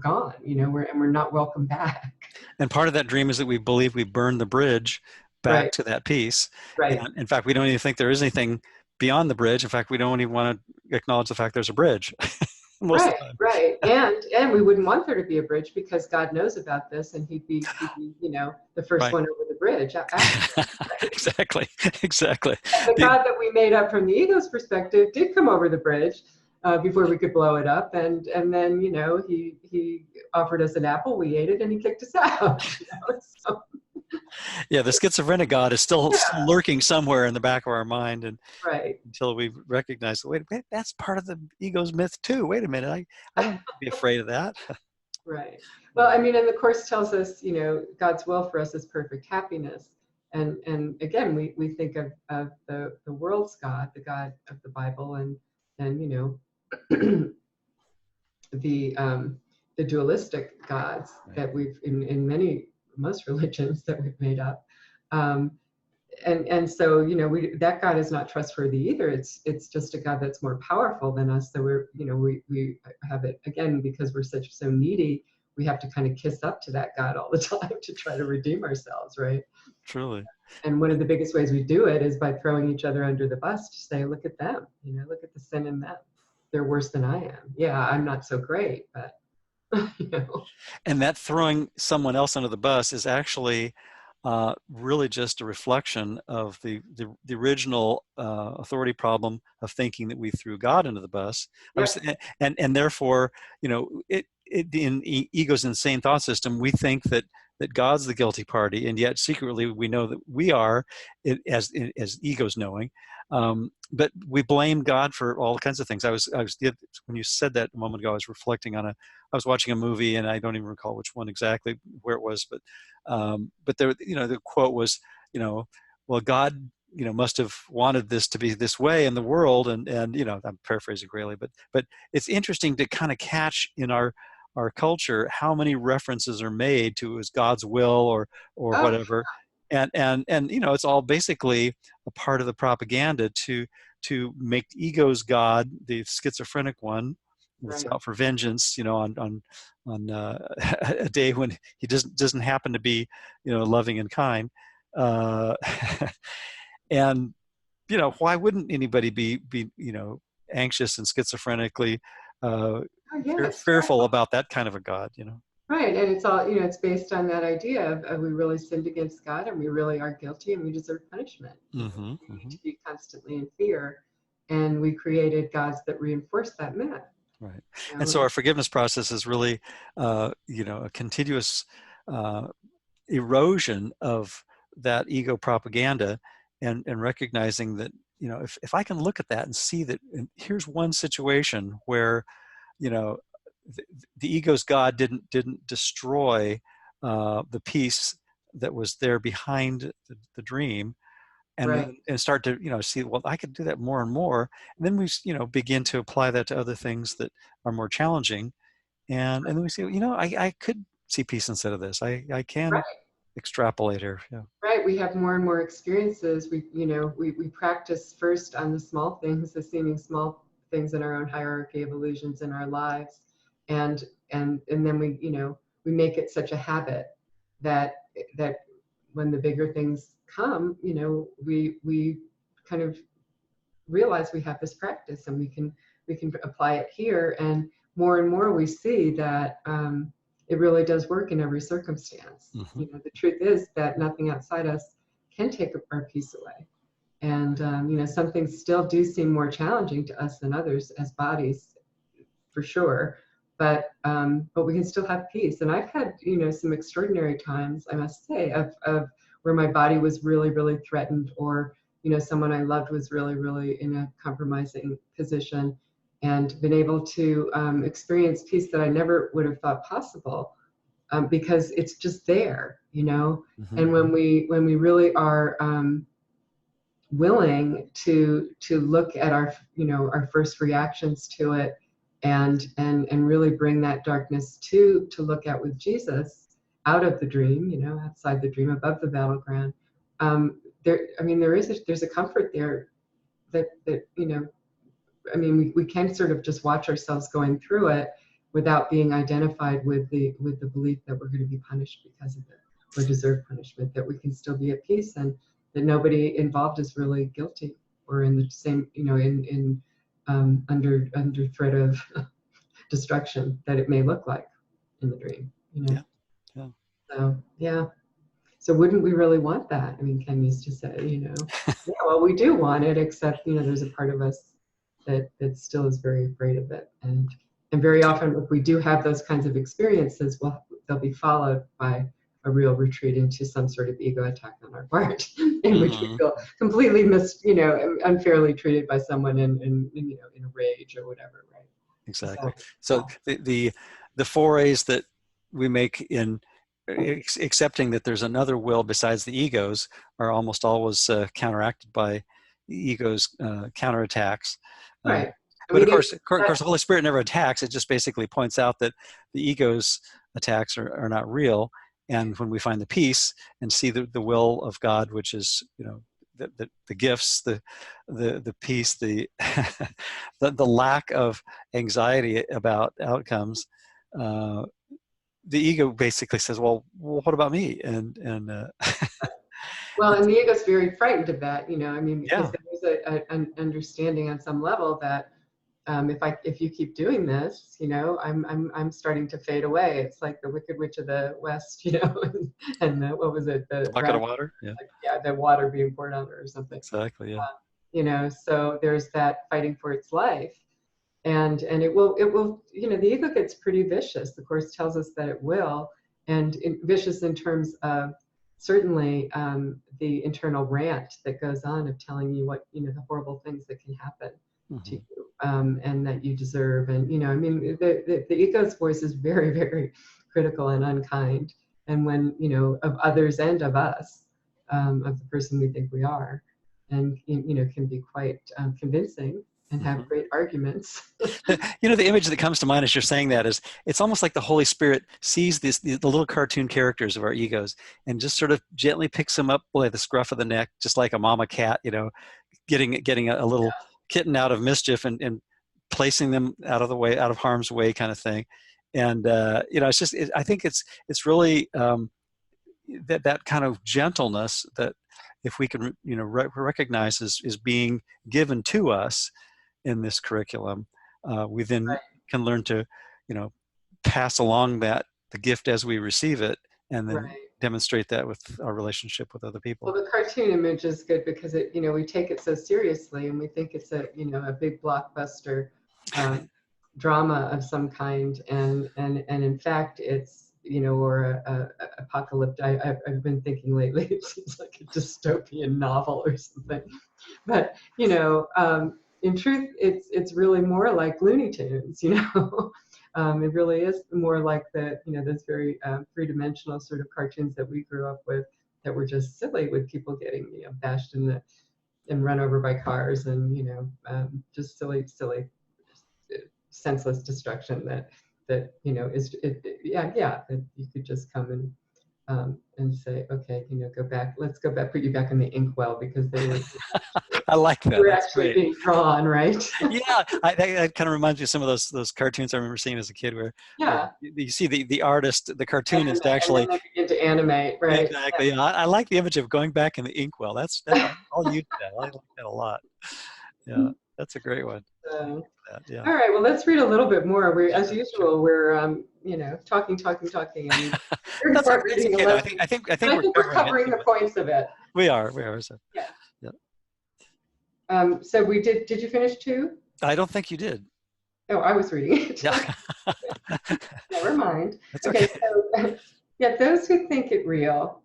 Speaker 2: gone. We're not welcome back.
Speaker 1: And part of that dream is that we believe we burned the bridge back
Speaker 2: Right.
Speaker 1: to that peace.
Speaker 2: Right.
Speaker 1: And in fact, we don't even think there is anything beyond the bridge. In fact, we don't even want to acknowledge the fact there's a bridge most of
Speaker 2: Right.
Speaker 1: the time.
Speaker 2: Right. And we wouldn't want there to be a bridge because God knows about this, and he'd be the first
Speaker 1: Right.
Speaker 2: one over the bridge.
Speaker 1: Exactly. Exactly.
Speaker 2: The God that we made up from the ego's perspective did come over the bridge before we could blow it up, and then he offered us an apple, we ate it, and he kicked us out. So,
Speaker 1: Yeah, the schizophrenic God is still
Speaker 2: yeah,
Speaker 1: lurking somewhere in the back of our mind, and
Speaker 2: right,
Speaker 1: until we recognize, wait, that's part of the ego's myth too. Wait a minute, I don't have to be afraid of that.
Speaker 2: right. Well, I mean, and the course tells us, God's will for us is perfect happiness, and again, we think of the world's God, the God of the Bible, and the dualistic gods
Speaker 1: Right.
Speaker 2: that we've in most religions that we've made up, um, and so that God is not trustworthy either. It's just a God that's more powerful than us. So we have it again because we're so needy. We have to kind of kiss up to that God all the time to try to redeem ourselves, right?
Speaker 1: Truly.
Speaker 2: And one of the biggest ways we do it is by throwing each other under the bus to say, look at them, look at the sin in them. They're worse than I am. Yeah, I'm not so great, but you know.
Speaker 1: And that throwing someone else under the bus is actually really just a reflection of the original authority problem of thinking that we threw God under the bus.
Speaker 2: Yep.
Speaker 1: And therefore, in ego's insane thought system, we think that God's the guilty party, and yet secretly we know that we are, as ego's knowing. But we blame God for all kinds of things. I was when you said that a moment ago, I was reflecting on I was watching a movie, and I don't even recall which one exactly where it was, but there, the quote was, well, God, must have wanted this to be this way in the world, and I'm paraphrasing greatly, but it's interesting to kind of catch in our culture how many references are made to as God's will or
Speaker 2: Oh,
Speaker 1: whatever, and it's all basically a part of the propaganda to make ego's God, the schizophrenic one, that's
Speaker 2: right.
Speaker 1: out for vengeance, on a day when he doesn't happen to be, loving and kind, uh, and why wouldn't anybody be anxious and schizophrenically
Speaker 2: Oh, yeah,
Speaker 1: fearful
Speaker 2: stressful.
Speaker 1: about that kind of a God,
Speaker 2: Right, and it's all, it's based on that idea of we really sinned against God and we really are guilty and we deserve punishment.
Speaker 1: Mm-hmm,
Speaker 2: We need
Speaker 1: mm-hmm.
Speaker 2: to be constantly in fear, and we created gods that reinforce that myth.
Speaker 1: Right.
Speaker 2: You
Speaker 1: And
Speaker 2: know,
Speaker 1: so our forgiveness process is really, a continuous erosion of that ego propaganda, and recognizing that, if I can look at that and see that, and here's one situation where, you know, the, the ego's God didn't destroy the peace that was there behind the dream,
Speaker 2: right,
Speaker 1: and start to, see, well, I could do that more and more, and then we, begin to apply that to other things that are more challenging, and then we see, I could see peace instead of this. I can
Speaker 2: right.
Speaker 1: extrapolate here. Yeah.
Speaker 2: Right, we have more and more experiences. We practice first on the small things, the seeming small things in our own hierarchy of illusions in our lives, and and then we make it such a habit that that when the bigger things come, we kind of realize we have this practice and we can apply it here, and more we see that it really does work in every circumstance.
Speaker 1: Hmm.
Speaker 2: The truth is that nothing outside us can take our peace away, and some things still do seem more challenging to us than others as bodies, for sure, but we can still have peace. And I've had some extraordinary times, I must say, of where my body was really really threatened, or someone I loved was really really in a compromising position, and been able to experience peace that I never would have thought possible, because it's just there. And
Speaker 1: Hmm.
Speaker 2: when we really are willing to look at our first reactions to it, and really bring that darkness to look at with Jesus, out of the dream, outside the dream, above the battleground. There's a comfort there that we can sort of just watch ourselves going through it without being identified with the belief that we're going to be punished because of it, or deserve punishment, that we can still be at peace, and that nobody involved is really guilty or in the same, in under threat of destruction that it may look like in the dream.
Speaker 1: Yeah. Yeah.
Speaker 2: So yeah. So wouldn't we really want that? I mean, Ken used to say, yeah, well, we do want it, except there's a part of us that still is very afraid of it, and very often, if we do have those kinds of experiences, well, they'll be followed by a real retreat into some sort of ego attack on our part, in which we
Speaker 1: Hmm.
Speaker 2: feel completely unfairly treated by someone, in a rage or whatever, right?
Speaker 1: Exactly.
Speaker 2: So
Speaker 1: So
Speaker 2: yeah,
Speaker 1: the forays that we make in accepting that there's another will besides the egos are almost always counteracted by the ego's counterattacks. Uh,
Speaker 2: right. I
Speaker 1: but
Speaker 2: mean,
Speaker 1: of course, the Holy Spirit never attacks. It just basically points out that the ego's attacks are not real. And when we find the peace and see the will of God, which is, the gifts, the peace, the, the lack of anxiety about outcomes, uh, the ego basically says, well, what about me? And
Speaker 2: well, and the ego's very frightened of that, because
Speaker 1: yeah.
Speaker 2: there is an understanding on some level that, if you keep doing this, I'm starting to fade away. It's like the Wicked Witch of the West, and what was it,
Speaker 1: The
Speaker 2: the
Speaker 1: bucket of
Speaker 2: rat,
Speaker 1: water. Yeah,
Speaker 2: like, yeah, the water being poured on her or something.
Speaker 1: exactly. Yeah.
Speaker 2: So there's that fighting for its life, and it will, the ego gets pretty vicious. The course tells us that it will, and vicious in terms of certainly the internal rant that goes on of telling you what, the horrible things that can happen to
Speaker 1: Hmm.
Speaker 2: you, and that you deserve. And the ego's voice is very very critical and unkind, and when, of others and of us, of the person we think we are, and can be quite convincing and have
Speaker 1: Hmm.
Speaker 2: great arguments.
Speaker 1: The image that comes to mind as you're saying that is, it's almost like the Holy Spirit sees the little cartoon characters of our egos and just sort of gently picks them up by the scruff of the neck, just like a mama cat, getting a little kitten out of mischief, and placing them out of the way, out of harm's way, kind of thing. And it's just, I think it's really that kind of gentleness that, if we can, recognize is being given to us in this curriculum, we then can learn to, you know, pass along that the gift as we receive it, and then
Speaker 2: Right.
Speaker 1: demonstrate that with our relationship with other
Speaker 2: Well,
Speaker 1: people.
Speaker 2: the cartoon image is good because it, we take it so seriously and we think it's a big blockbuster um, drama of some kind, and in fact, it's, or a apocalypse. I've been thinking lately, it seems like a dystopian novel or something. But in truth, it's really more like Looney Tunes. It really is more like those very three-dimensional sort of cartoons that we grew up with, that were just silly, with people getting bashed and run over by cars, and just silly, senseless destruction that is yeah, that you could just come and say, okay, go back, let's go back, put you back in the inkwell, because
Speaker 1: I like
Speaker 2: they
Speaker 1: that.
Speaker 2: were
Speaker 1: That's
Speaker 2: actually
Speaker 1: great.
Speaker 2: being drawn, right?
Speaker 1: Yeah, that kind of reminds me of some of those cartoons I remember seeing as a kid, where
Speaker 2: Yeah,
Speaker 1: you see the artist, the
Speaker 2: and then,
Speaker 1: cartoonist
Speaker 2: and then
Speaker 1: actually.
Speaker 2: they begin to animate, right?
Speaker 1: Exactly. Yeah, I like the image of going back in the inkwell. I'll use that. I like that a lot. Yeah, that's a great one.
Speaker 2: So,
Speaker 1: Yeah.
Speaker 2: all right, well, let's read a little bit more. We, as
Speaker 1: Sure, sure.
Speaker 2: usual, we're talking, and we
Speaker 1: That's
Speaker 2: start
Speaker 1: that's
Speaker 2: reading a
Speaker 1: okay though.
Speaker 2: lesson.
Speaker 1: I
Speaker 2: But
Speaker 1: think
Speaker 2: I
Speaker 1: we're
Speaker 2: think we're
Speaker 1: covering it
Speaker 2: covering
Speaker 1: too
Speaker 2: the
Speaker 1: much.
Speaker 2: points of it.
Speaker 1: We are. We are. So,
Speaker 2: Yeah.
Speaker 1: yeah.
Speaker 2: So we did. Did you finish two?
Speaker 1: I don't think you did.
Speaker 2: Oh, I was reading it.
Speaker 1: Yeah.
Speaker 2: Never mind.
Speaker 1: That's
Speaker 2: Okay,
Speaker 1: okay.
Speaker 2: so yeah, those who think it real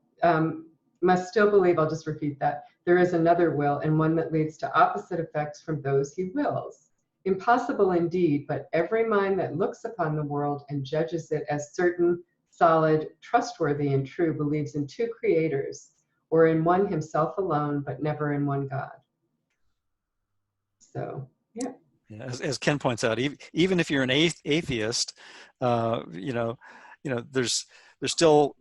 Speaker 2: must still believe, I'll just repeat that, there is another will, and one that leads to opposite effects from those he wills. Impossible indeed, but every mind that looks upon the world and judges it as certain, solid, trustworthy, and true believes in two creators, or in one himself alone, but never in one God. So, yeah.
Speaker 1: Yeah, as Ken points out, even if you're an atheist, uh, you know, there's still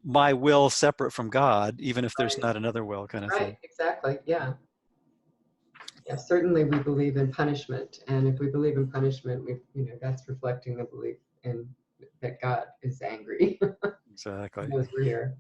Speaker 1: my will separate from God, even if there's
Speaker 2: Right,
Speaker 1: not another will, kind of
Speaker 2: right,
Speaker 1: thing.
Speaker 2: exactly. Yeah. Yeah, certainly we believe in punishment, and if we believe in punishment, that's reflecting the belief in that God is angry. He
Speaker 1: Exactly.
Speaker 2: knows we're here.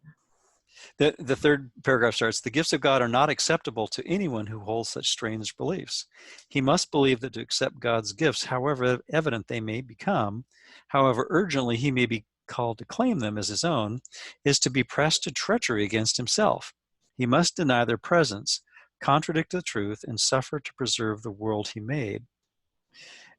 Speaker 1: The third paragraph starts, the gifts of God are not acceptable to anyone who holds such strange beliefs. He must believe that to accept God's gifts, however evident they may become, however urgently he may be called to claim them as his own, is to be pressed to treachery against himself. He must deny their presence, contradict the truth, and suffer to preserve the world he made.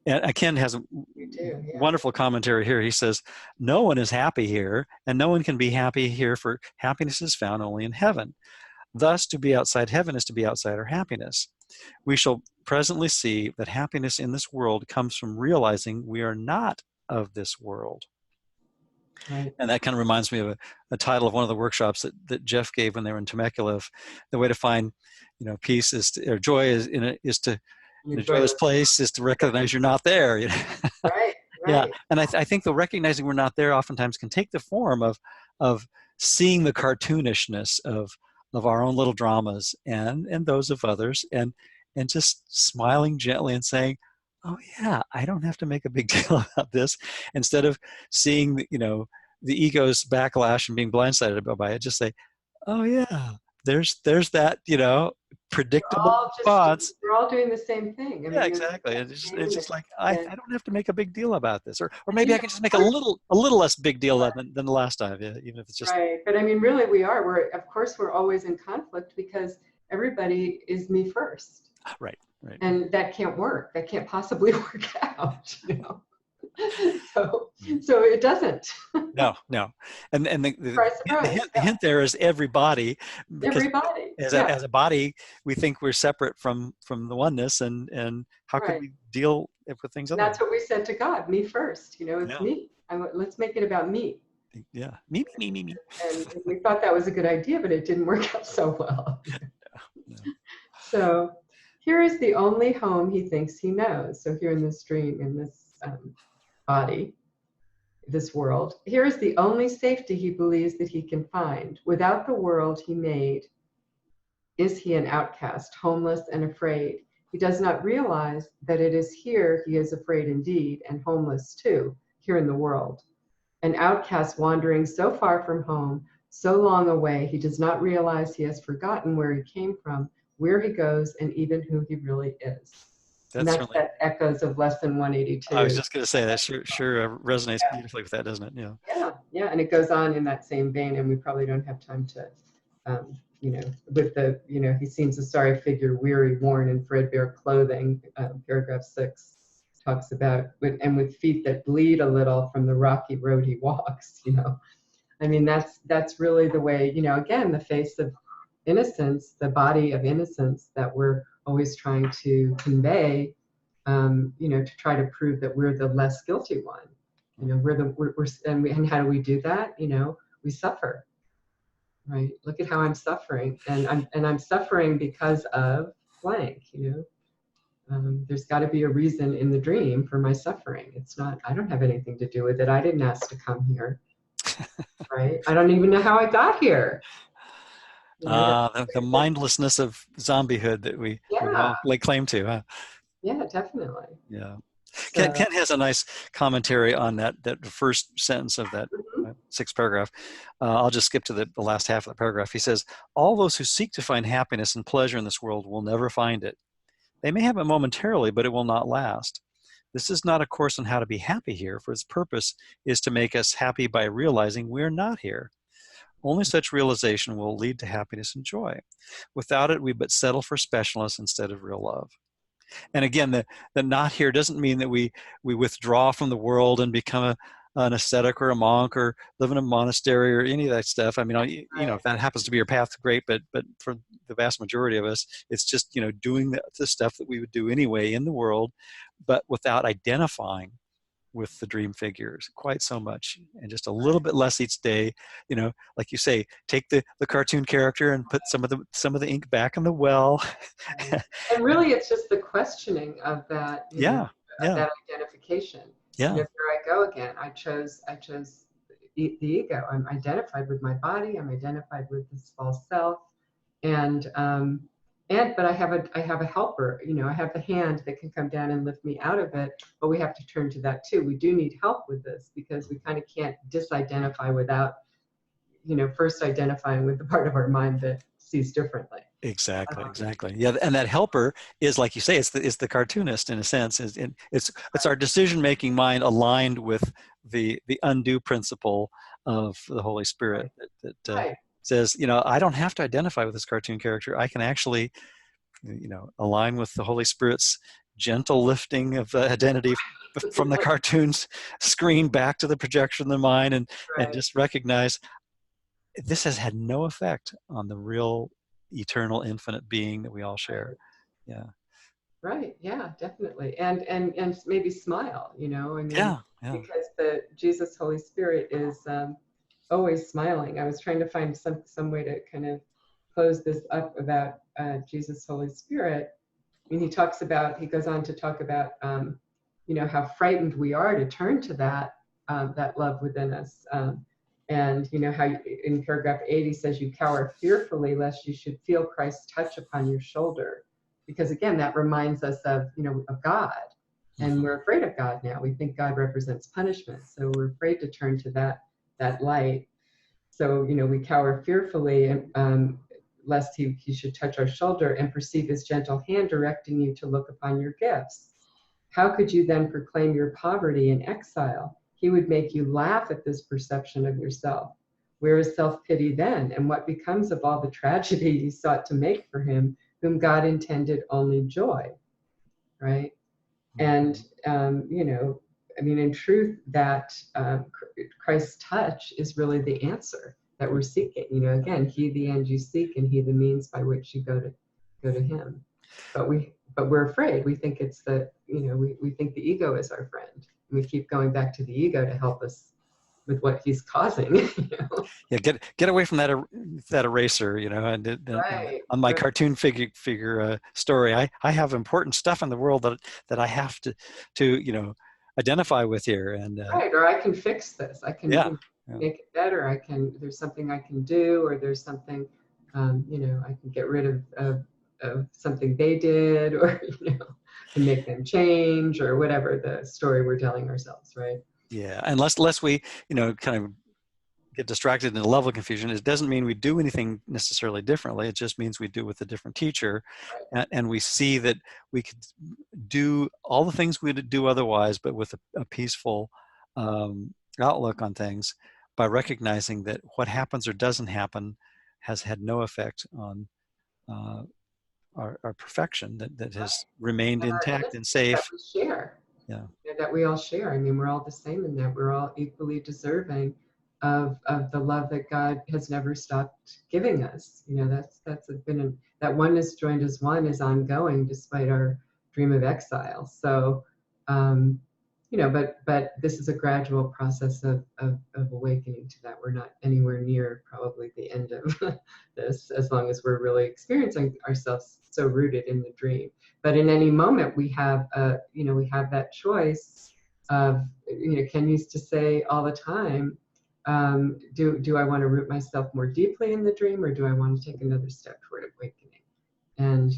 Speaker 1: And Ken has a
Speaker 2: We do, yeah.
Speaker 1: wonderful commentary here. He says, no one is happy here, and no one can be happy here, for happiness is found only in heaven. Thus, to be outside heaven is to be outside our happiness. We shall presently see that happiness in this world comes from realizing we are not of this world.
Speaker 2: Right.
Speaker 1: And that kind of reminds me of a title of one of the workshops that Jeff gave when they were in Temecula. The way to find, peace or joy is to, in a
Speaker 2: Enjoy
Speaker 1: joyless
Speaker 2: this.
Speaker 1: place, is to recognize you're not there.
Speaker 2: Right,
Speaker 1: Yeah,
Speaker 2: right.
Speaker 1: and I think the recognizing we're not there oftentimes can take the form of seeing the cartoonishness of our own little dramas and those of others, and just smiling gently and saying, "Oh yeah, I don't have to make a big deal about this." Instead of seeing the ego's backlash and being blindsided by it, just say, "Oh yeah, there's that predictable response."
Speaker 2: We're all doing the same thing. I
Speaker 1: Yeah,
Speaker 2: mean,
Speaker 1: exactly. It's just like I
Speaker 2: and
Speaker 1: don't have to make a big deal about this, or
Speaker 2: you
Speaker 1: maybe I
Speaker 2: know,
Speaker 1: can just make a little less big deal than the last time. Yeah, even if it's just
Speaker 2: right. But I mean, really, we're of course we're always in conflict, because everybody is me first,
Speaker 1: right, right.
Speaker 2: and that can't work. That can't possibly work out. So it doesn't.
Speaker 1: No, no, and
Speaker 2: Surprise, surprise.
Speaker 1: the
Speaker 2: Yeah.
Speaker 1: hint there is everybody, because
Speaker 2: Everybody. Yeah.
Speaker 1: as a body we think we're separate from the oneness, and how could
Speaker 2: Right.
Speaker 1: we deal with things
Speaker 2: And
Speaker 1: otherwise?
Speaker 2: that's what we said to God. Me first. It's
Speaker 1: Yeah,
Speaker 2: me. Let's make it about me.
Speaker 1: yeah. Me.
Speaker 2: And we thought that was a good idea, but it didn't work out so well.
Speaker 1: No.
Speaker 2: So here is the only home he thinks he knows. So here in this dream, in this body, this world, here is the only safety he believes that he can find. Without the world he made, is he an outcast, homeless and afraid? He does not realize that it is here he is afraid indeed, and homeless too, here in the world. An outcast wandering so far from home, so long away, he does not realize he has forgotten where he came from, where he goes, and even who he really is. And
Speaker 1: That's
Speaker 2: that's
Speaker 1: certainly,
Speaker 2: that echoes of lesson
Speaker 1: I was
Speaker 2: 182.
Speaker 1: just going to say that sure resonates beautifully with that, doesn't it? Yeah.
Speaker 2: Yeah, yeah, and it goes on in that same vein, and we probably don't have time to, with the, he seems a sorry figure, weary, worn, and threadbare clothing. Paragraph 6 talks about, with feet that bleed a little from the rocky road he walks. I mean, that's really the way, again, the face of innocence, the body of innocence that we're always trying to convey, to try to prove that we're the less guilty one. And how do we do that? We suffer, right? Look at how I'm suffering, and I'm suffering because of blank. There's got to be a reason in the dream for my suffering. It's not. I don't have anything to do with it. I didn't ask to come here, right? I don't even know how I got here.
Speaker 1: The mindlessness of zombiehood that we
Speaker 2: Yeah,
Speaker 1: all lay claim to, huh?
Speaker 2: yeah, definitely.
Speaker 1: Yeah.
Speaker 2: So,
Speaker 1: Kent has a nice commentary on that first sentence of that sixth paragraph. I'll just skip to the last half of the paragraph. He says, all those who seek to find happiness and pleasure in this world will never find it. They may have it momentarily, but it will not last. This is not a course on how to be happy here, for its purpose is to make us happy by realizing we're not here. Only such realization will lead to happiness and joy. Without it, we but settle for specialness instead of real love. And again, the not here doesn't mean that we withdraw from the world and become an ascetic or a monk or live in a monastery or any of that stuff. I mean, if that happens to be your path, great. But for the vast majority of us, it's just, doing the stuff that we would do anyway in the world, but without identifying with the dream figures quite so much, and just a little bit less each day. Like you say, take the cartoon character and put some of the ink back in the well.
Speaker 2: and really, it's just the questioning of that,
Speaker 1: Yeah,
Speaker 2: of
Speaker 1: yeah,
Speaker 2: that identification.
Speaker 1: yeah.
Speaker 2: Here I go again. I chose the ego. I'm identified with my body. I'm identified with this false self, and but I have a helper. I have the hand that can come down and lift me out of it. But we have to turn to that too. We do need help with this, because we kind of can't disidentify without, first identifying with the part of our mind that sees differently.
Speaker 1: Exactly. Yeah, and that helper is, like you say, it's the cartoonist in a sense. It's our decision-making mind aligned with the undo principle of the Holy Spirit that says, I don't have to identify with this cartoon character. I can actually, align with the Holy Spirit's gentle lifting of identity from the cartoon's screen back to the projection of the mind, and just recognize this has had no effect on the real eternal infinite being that we all share. Yeah.
Speaker 2: Right. Yeah, definitely. And maybe smile, I mean,
Speaker 1: Yeah.
Speaker 2: because the Jesus Holy Spirit is always smiling. I was trying to find some way to kind of close this up about Jesus Holy Spirit. I mean, he goes on to talk about, how frightened we are to turn to that love within us. And how in paragraph 8 he says, you cower fearfully lest you should feel Christ's touch upon your shoulder, because again that reminds us of God, and we're afraid of God now. We think God represents punishment, so we're afraid to turn to that light. So we cower fearfully, and lest he should touch our shoulder and perceive his gentle hand directing you to look upon your gifts. How could you then proclaim your poverty in exile? He would make you laugh at this perception of yourself. Where is self-pity then? And what becomes of all the tragedy you sought to make for him, whom God intended only joy, right? And, I mean, in truth, that Christ's touch is really the answer that we're seeking. Again, he the end you seek, and he the means by which you go to him. But we're afraid. We think it's we think the ego is our friend. We keep going back to the ego to help us with what he's causing.
Speaker 1: Yeah, get away from that eraser, and on my cartoon figure story, I have important stuff in the world that I have to identify with here, and
Speaker 2: or I can fix this. I can make it better. There's something I can do, or there's something I can get rid of something they did, or can make them change, or whatever the story we're telling ourselves, right?
Speaker 1: Yeah, unless we kind of get distracted in the level of confusion. It doesn't mean we do anything necessarily differently. It just means we do with a different teacher, and we see that we could do all the things we'd do otherwise, but with a peaceful outlook on things, by recognizing that what happens or doesn't happen has had no effect on our perfection, that has remained intact and
Speaker 2: That
Speaker 1: safe.
Speaker 2: we share.
Speaker 1: Yeah.
Speaker 2: That we all share. I mean, we're all the same in that. We're all equally deserving of the love that God has never stopped giving us. You know, that oneness joined as one is ongoing despite our dream of exile. So, you know, but this is a gradual process of awakening to that. We're not anywhere near probably the end of this, as long as we're really experiencing ourselves so rooted in the dream. But in any moment, we have we have that choice of, Ken used to say all the time, do I want to root myself more deeply in the dream, or do I want to take another step toward awakening? And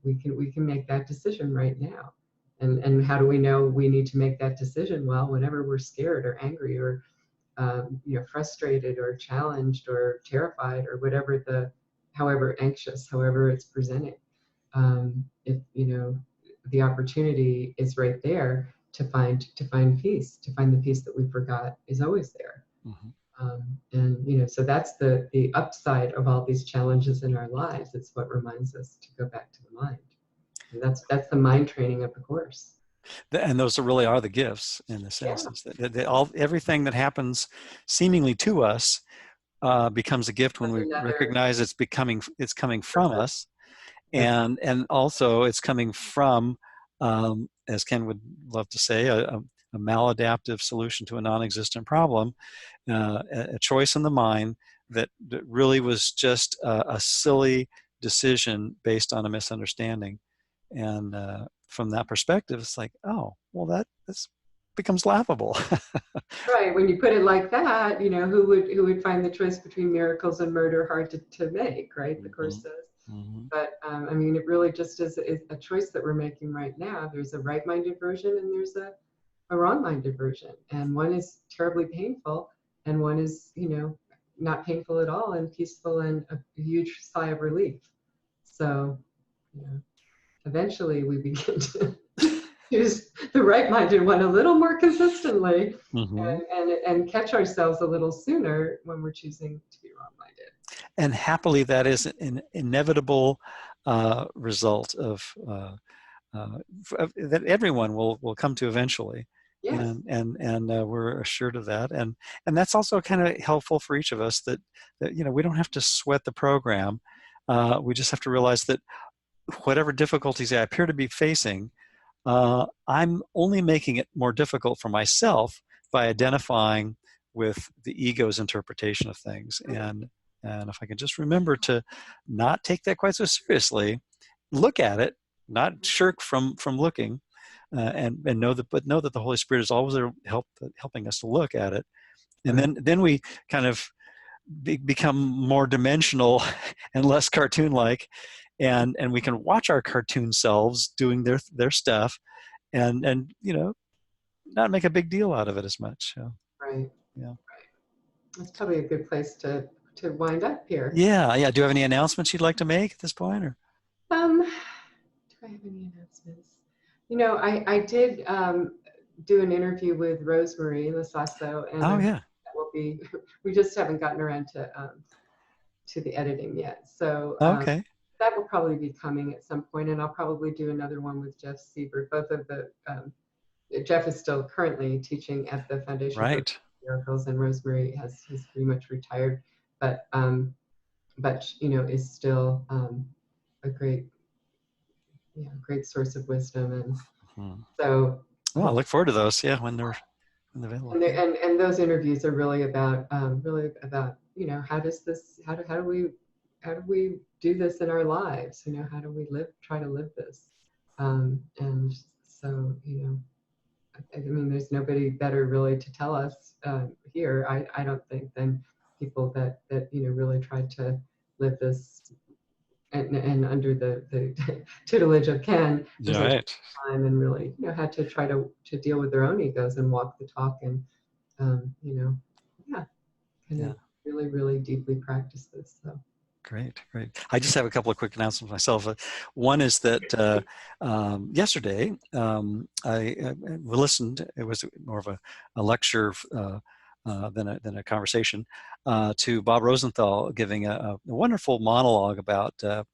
Speaker 2: we can make that decision right now. And how do we know we need to make that decision? Well, whenever we're scared or angry or frustrated or challenged or terrified or however anxious, however it's presenting, the opportunity is right there to find peace, to find the peace that we forgot is always there. So that's the upside of all these challenges in our lives. It's what reminds us to go back to the mind. And that's the mind training of the course.
Speaker 1: And those really are the gifts, in the sense that everything that happens seemingly to us becomes a gift when we recognize it's coming from us, and also it's coming from, as Ken would love to say, a maladaptive solution to a non-existent problem, a choice in the mind that really was just a silly decision based on a misunderstanding. And from that perspective, it's like, oh, well, this becomes laughable.
Speaker 2: Right. When you put it like that, who would find the choice between miracles and murder hard to make, right? The Course says. But I mean, it really just is a choice that we're making right now. There's a right-minded version and there's a wrong-minded version. And one is terribly painful and one is, not painful at all and peaceful and a huge sigh of relief. So, eventually we begin to choose the right-minded one a little more consistently and catch ourselves a little sooner when we're choosing to be wrong-minded.
Speaker 1: And happily, that is an inevitable result of that everyone will come to eventually. Yes. And we're assured of that, and that's also kind of helpful for each of us, that we don't have to sweat the program. We just have to realize that whatever difficulties I appear to be facing, I'm only making it more difficult for myself by identifying with the ego's interpretation of things. And if I can just remember to not take that quite so seriously, look at it, not shirk from looking, and know that the Holy Spirit is always there helping us to look at it. And then we kind of become more dimensional and less cartoon-like, and we can watch our cartoon selves doing their stuff, and not make a big deal out of it as much. So,
Speaker 2: right.
Speaker 1: Yeah.
Speaker 2: Right. That's probably a good place to wind up here.
Speaker 1: Yeah. Do you have any announcements you'd like to make at this point, or?
Speaker 2: Do I have any announcements? I did do an interview with Rosemary Lasasso, and that will be. We just haven't gotten around to the editing yet, so
Speaker 1: okay.
Speaker 2: That will probably be coming at some point, and I'll probably do another one with Jeff Siebert. Both of the Jeff is still currently teaching at the Foundation for Miracles, and Rosemary has pretty much retired, but is still a great source of wisdom, and so.
Speaker 1: Well, I look forward to those. Yeah, when they're available.
Speaker 2: And those interviews are really about how do we do this in our lives? How do we try to live this? And so I mean, there's nobody better really to tell us here. I don't think than people that really tried to live this. And under the tutelage of Ken, time, and really, had to try to deal with their own egos and walk the talk, and kind
Speaker 1: Yeah.
Speaker 2: of really, really deeply practice this. So.
Speaker 1: Great, great. I just have a couple of quick announcements myself. One is that yesterday I listened. It was more of a lecture than a conversation to Bob Rosenthal giving a wonderful monologue about the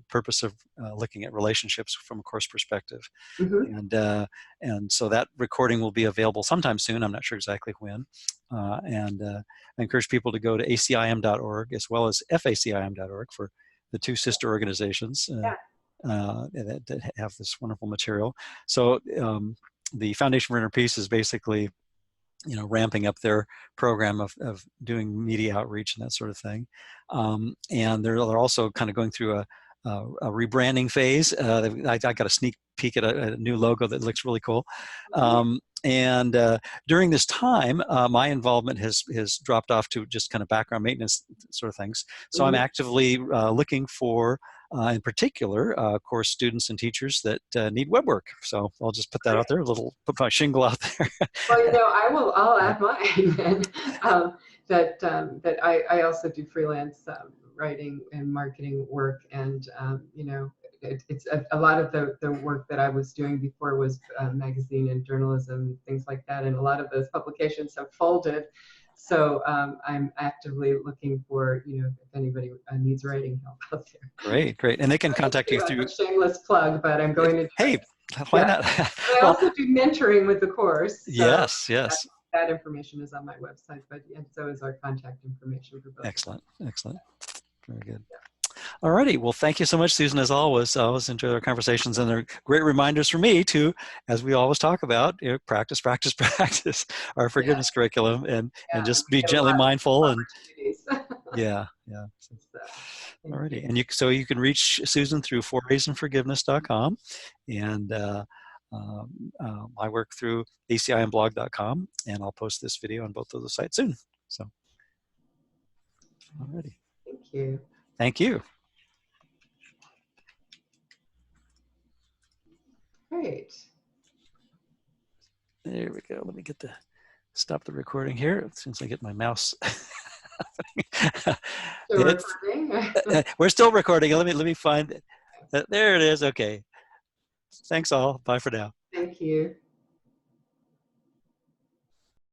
Speaker 1: purpose of looking at relationships from a course perspective.
Speaker 2: Mm-hmm.
Speaker 1: And so that recording will be available sometime soon. I'm not sure exactly when. I encourage people to go to acim.org as well as facim.org for the two sister organizations that have this wonderful material. So the Foundation for Inner Peace is basically, ramping up their program of doing media outreach and that sort of thing. And they're also kind of going through a rebranding phase. I got a sneak peek at a new logo that looks really cool. And during this time, my involvement has dropped off to just kind of background maintenance sort of things. So I'm actively looking for, in particular, course students and teachers that need web work. So I'll just put that out there, put my shingle out there.
Speaker 2: Well, I'll add mine then. That I also do freelance writing and marketing work, and it's a lot of the work that I was doing before was magazine and journalism, things like that, and a lot of those publications have folded. So I'm actively looking for, if anybody needs writing help out there.
Speaker 1: Great. And they can contact you through.
Speaker 2: A shameless plug, but I'm going to.
Speaker 1: Hey, why not?
Speaker 2: I also do mentoring with the course. So
Speaker 1: yes.
Speaker 2: That information is on my website, and so is our contact information for both.
Speaker 1: Excellent. Very good. All righty. Well, thank you so much, Susan, as always. I always enjoy our conversations, and they're great reminders for me to, as we always talk about, practice our forgiveness curriculum, and just be gently mindful. And yeah. All righty. And you can reach Susan through fourreasonforgiveness.com, and I work through acimblog.com, and I'll post this video on both of those sites soon. So, all righty.
Speaker 2: Thank you.
Speaker 1: Thank you.
Speaker 2: Great.
Speaker 1: There we go. Let me stop the recording here as soon as I get my mouse. We're still recording. Let me find it. There it is. Okay. Thanks all. Bye for now.
Speaker 2: Thank you.